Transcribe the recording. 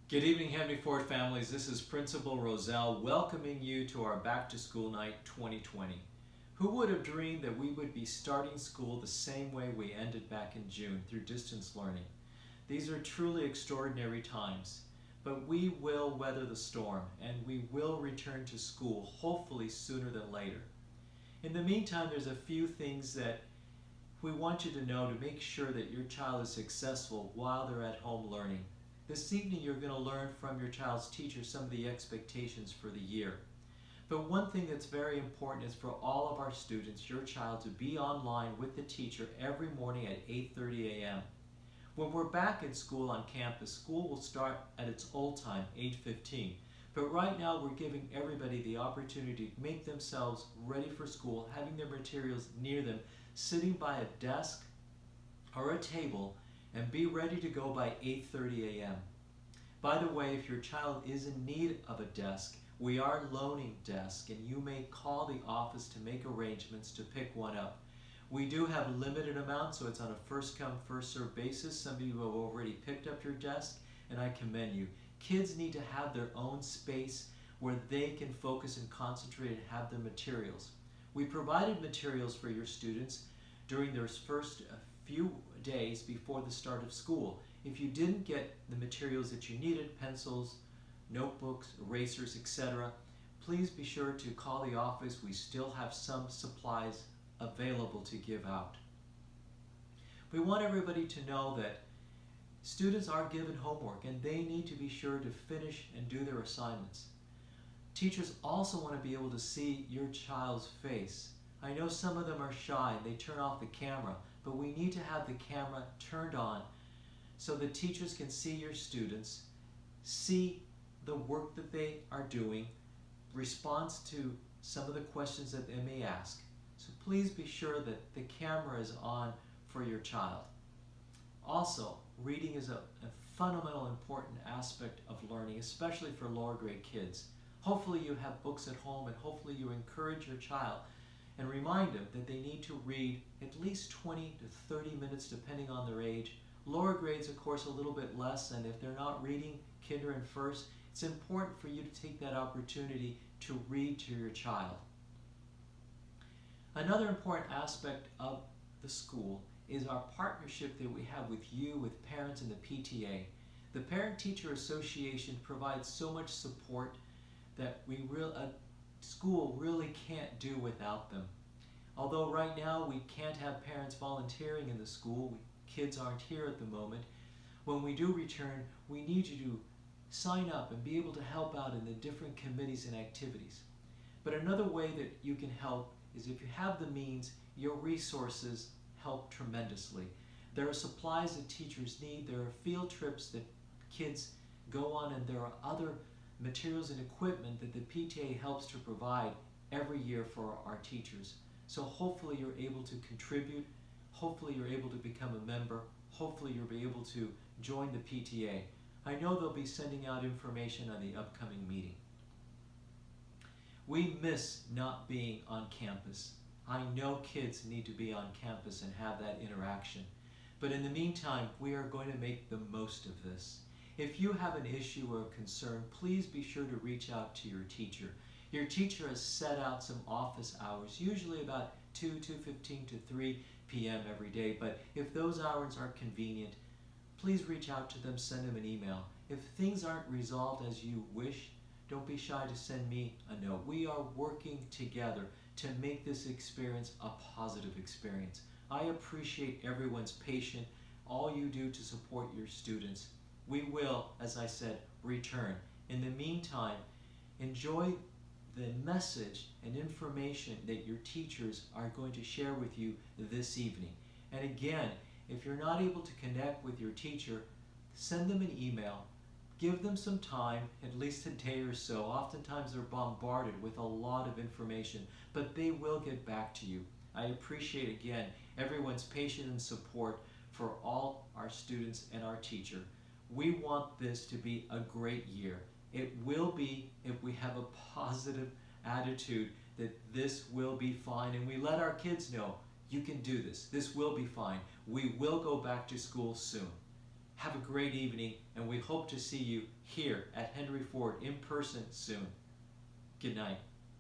Good evening, Henry Ford families. This is Principal Rosell welcoming you to our Back to School Night 2020. Who would have dreamed that we would be starting school the same way we ended back in June, through distance learning? These are truly extraordinary times, but we will weather the storm and we will return to school, hopefully sooner than later. In the meantime, there's a few things that we want you to know to make sure that your child is successful while they're at home learning. This evening you're going to learn from your child's teacher some of the expectations for the year. But one thing that's very important is for all of our students, your child, to be online with the teacher every morning at 8:30 a.m. When we're back at school on campus, school will start at its old time, 8:15. But right now we're giving everybody the opportunity to make themselves ready for school, having their materials near them, sitting by a desk or a table, and be ready to go by 8:30 a.m. By the way, if your child is in need of a desk, we are loaning desks, and you may call the office to make arrangements to pick one up. We do have limited amounts, so it's on a first come, first served basis. Some of you have already picked up your desk, and I commend you. Kids need to have their own space where they can focus and concentrate and have their materials. We provided materials for your students during their first few days before the start of school. If you didn't get the materials that you needed, pencils, notebooks, erasers, etc., please be sure to call the office. We still have some supplies available to give out. We want everybody to know that students are given homework and they need to be sure to finish and do their assignments. Teachers also want to be able to see your child's face. I know some of them are shy and they turn off the camera, but we need to have the camera turned on so the teachers can see your students, see the work that they are doing, response to some of the questions that they may ask. So please be sure that the camera is on for your child. Also, reading is a fundamental important aspect of learning, especially for lower grade kids. Hopefully you have books at home, and hopefully you encourage your child and remind them that they need to read at least 20 to 30 minutes depending on their age. Lower grades, of course, a little bit less, and if they're not reading kinder and first, it's important for you to take that opportunity to read to your child. Another important aspect of the school is our partnership that we have with you, with parents, and the PTA. The Parent-Teacher Association provides so much support that a school really can't do without them. Although right now we can't have parents volunteering in the school, kids aren't here at the moment, when we do return, we need you to sign up and be able to help out in the different committees and activities. But another way that you can help is if you have the means, your resources help tremendously. There are supplies that teachers need, there are field trips that kids go on, and there are other materials and equipment that the PTA helps to provide every year for our teachers. So hopefully you're able to contribute, hopefully you're able to become a member, hopefully you'll be able to join the PTA. I know they'll be sending out information on the upcoming meeting. We miss not being on campus. I know kids need to be on campus and have that interaction. But in the meantime, we are going to make the most of this. If you have an issue or a concern, please be sure to reach out to your teacher. Your teacher has set out some office hours, usually about 2:15 to 3 p.m. every day, but if those hours are convenient, please reach out to them, send them an email. If things aren't resolved as you wish, don't be shy to send me a note. We are working together to make this experience a positive experience. I appreciate everyone's patience, all you do to support your students. We will, as I said, return. In the meantime, enjoy the message and information that your teachers are going to share with you this evening. And again, if you're not able to connect with your teacher, send them an email. Give them some time, at least a day or so. Oftentimes they're bombarded with a lot of information, but they will get back to you. I appreciate, again, everyone's patience and support for all our students and our teacher. We want this to be a great year. It will be if we have a positive attitude that this will be fine, and we let our kids know, you can do this. This will be fine. We will go back to school soon. Have a great evening, and we hope to see you here at Henry Ford in person soon. Good night.